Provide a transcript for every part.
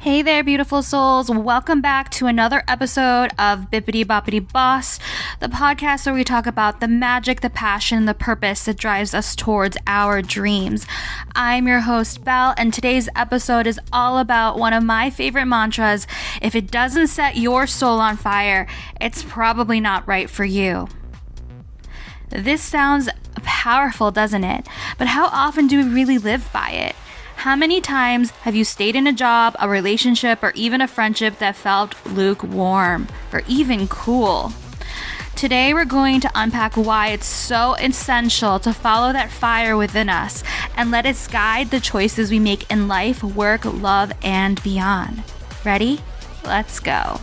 Hey there, beautiful souls. Welcome back to another episode of Bippity Boppity Boss, the podcast where we talk about the magic, the passion, the purpose that drives us towards our dreams. I'm your host, Belle, and today's episode is all about one of my favorite mantras. If it doesn't set your soul on fire, it's probably not right for you. This sounds powerful, doesn't it? But how often do we really live by it? How many times have you stayed in a job, a relationship, or even a friendship that felt lukewarm or even cool? Today, we're going to unpack why it's so essential to follow that fire within us and let it guide the choices we make in life, work, love, and beyond. Ready? Let's go.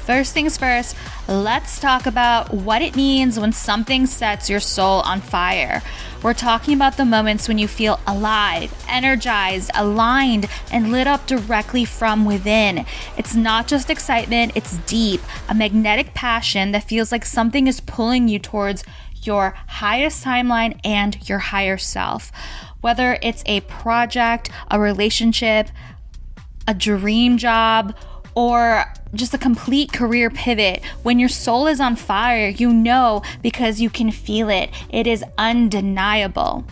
First things first, let's talk about what it means when something sets your soul on fire. We're talking about the moments when you feel alive, energized, aligned, and lit up directly from within. It's not just excitement, it's deep, a magnetic passion that feels like something is pulling you towards your highest timeline and your higher self. Whether it's a project, a relationship, a dream job, or just a complete career pivot, when your soul is on fire, you know because you can feel it. It is undeniable.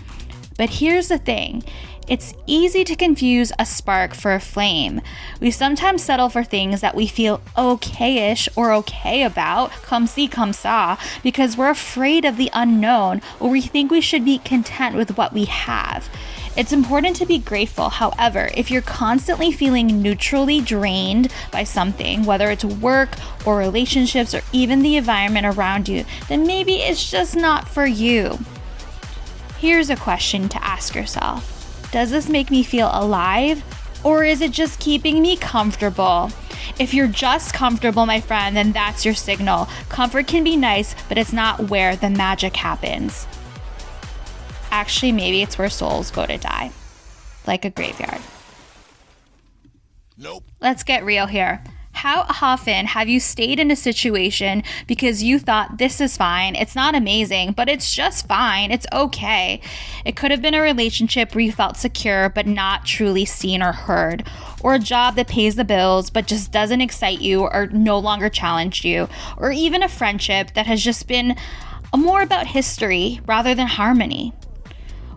But here's the thing. It's easy to confuse a spark for a flame. We sometimes settle for things that we feel okay-ish or okay about, comme ci, comme ça, because we're afraid of the unknown, or we think we should be content with what we have. It's important to be grateful. However, if you're constantly feeling neutrally drained by something, whether it's work or relationships or even the environment around you, then maybe it's just not for you. Here's a question to ask yourself. Does this make me feel alive, or is it just keeping me comfortable? If you're just comfortable, my friend, then that's your signal. Comfort can be nice, but it's not where the magic happens. Actually, maybe it's where souls go to die, like a graveyard. Nope. Let's get real here. How often have you stayed in a situation because you thought this is fine, it's not amazing, but it's just fine, it's okay? It could have been a relationship where you felt secure but not truly seen or heard, or a job that pays the bills but just doesn't excite you or no longer challenge you, or even a friendship that has just been more about history rather than harmony.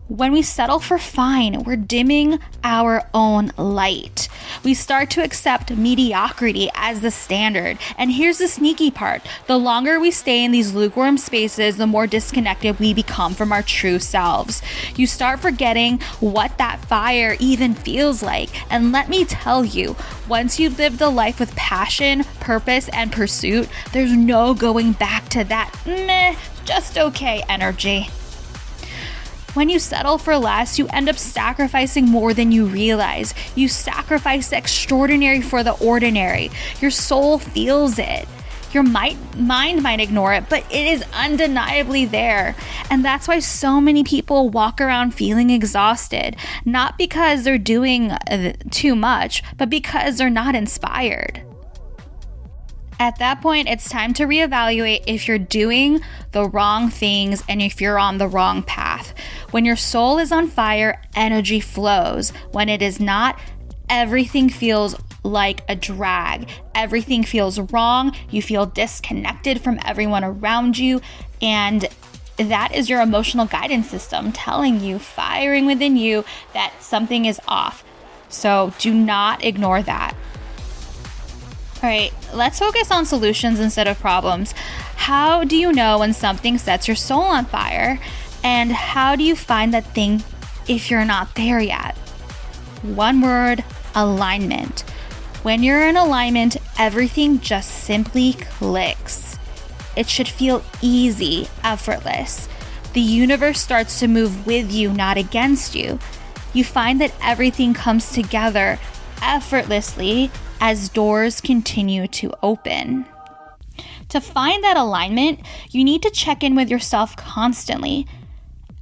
When we settle for fine, we're dimming our own light. We start to accept mediocrity as the standard. And here's the sneaky part. The longer we stay in these lukewarm spaces, the more disconnected we become from our true selves. You start forgetting what that fire even feels like. And let me tell you, once you've lived a life with passion, purpose, and pursuit, there's no going back to that meh, just okay energy. When you settle for less, you end up sacrificing more than you realize. You sacrifice the extraordinary for the ordinary. Your soul feels it. Your mind might ignore it, but it is undeniably there. And that's why so many people walk around feeling exhausted. Not because they're doing too much, but because they're not inspired. At that point, it's time to reevaluate if you're doing the wrong things and if you're on the wrong path. When your soul is on fire, energy flows. When it is not, everything feels like a drag. Everything feels wrong. You feel disconnected from everyone around you. And that is your emotional guidance system telling you, firing within you, that something is off. So do not ignore that. All right, let's focus on solutions instead of problems. How do you know when something sets your soul on fire? And how do you find that thing if you're not there yet? One word, alignment. When you're in alignment, everything just simply clicks. It should feel easy, effortless. The universe starts to move with you, not against you. You find that everything comes together effortlessly as doors continue to open. To find that alignment, you need to check in with yourself constantly.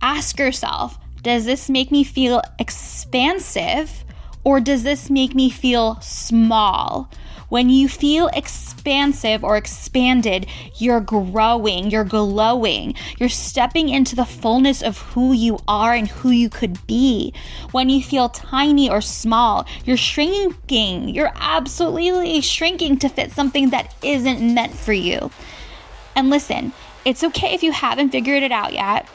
Ask yourself, does this make me feel expansive, or does this make me feel small? When you feel expansive or expanded, you're growing, you're glowing, you're stepping into the fullness of who you are and who you could be. When you feel tiny or small, you're shrinking, you're absolutely shrinking to fit something that isn't meant for you. And listen, it's okay if you haven't figured it out yet.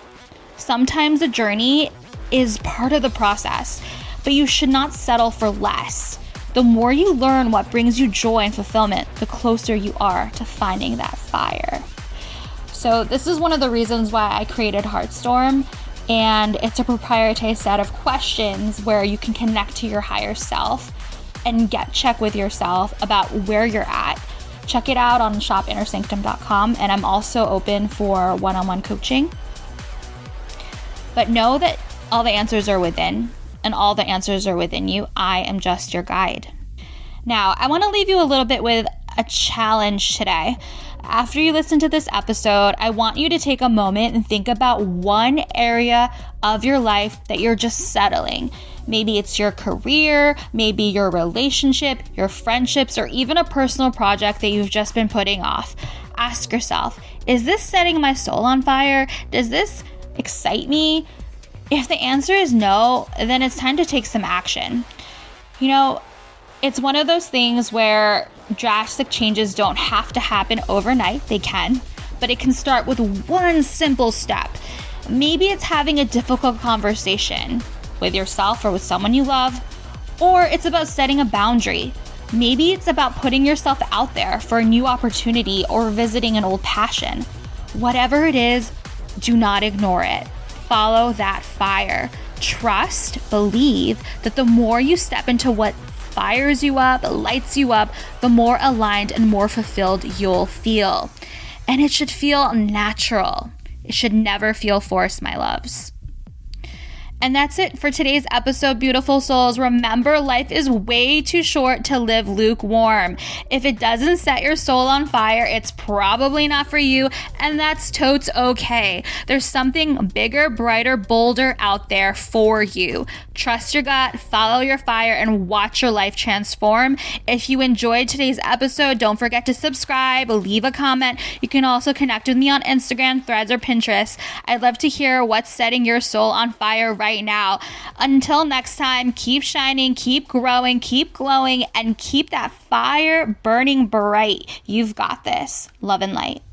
Sometimes the journey is part of the process, but you should not settle for less. The more you learn what brings you joy and fulfillment, the closer you are to finding that fire. So this is one of the reasons why I created Heartstorm, and it's a proprietary set of questions where you can connect to your higher self and check with yourself about where you're at. Check it out on shopinnersanctum.com, and I'm also open for one-on-one coaching. But know that all the answers are within, and all the answers are within you. I am just your guide. Now, I want to leave you a little bit with a challenge today. After you listen to this episode, I want you to take a moment and think about one area of your life that you're just settling. Maybe it's your career, maybe your relationship, your friendships, or even a personal project that you've just been putting off. Ask yourself, is this setting my soul on fire? Does this excite me? If the answer is no, then it's time to take some action. You know, it's one of those things where drastic changes don't have to happen overnight. They can, but it can start with one simple step. Maybe it's having a difficult conversation with yourself or with someone you love, or it's about setting a boundary. Maybe it's about putting yourself out there for a new opportunity or visiting an old passion. Whatever it is, do not ignore it. Follow that fire. Trust, believe that the more you step into what fires you up, lights you up, the more aligned and more fulfilled you'll feel. And it should feel natural. It should never feel forced, my loves. And that's it for today's episode, beautiful souls. Remember, life is way too short to live lukewarm. If it doesn't set your soul on fire, it's probably not for you, and that's totes okay. There's something bigger, brighter, bolder out there for you. Trust your gut, follow your fire, and watch your life transform. If you enjoyed today's episode, don't forget to subscribe, leave a comment. You can also connect with me on Instagram, Threads, or Pinterest. I'd love to hear what's setting your soul on fire right now. Until next time, keep shining, keep growing, keep glowing, and keep that fire burning bright. You've got this. Love and light.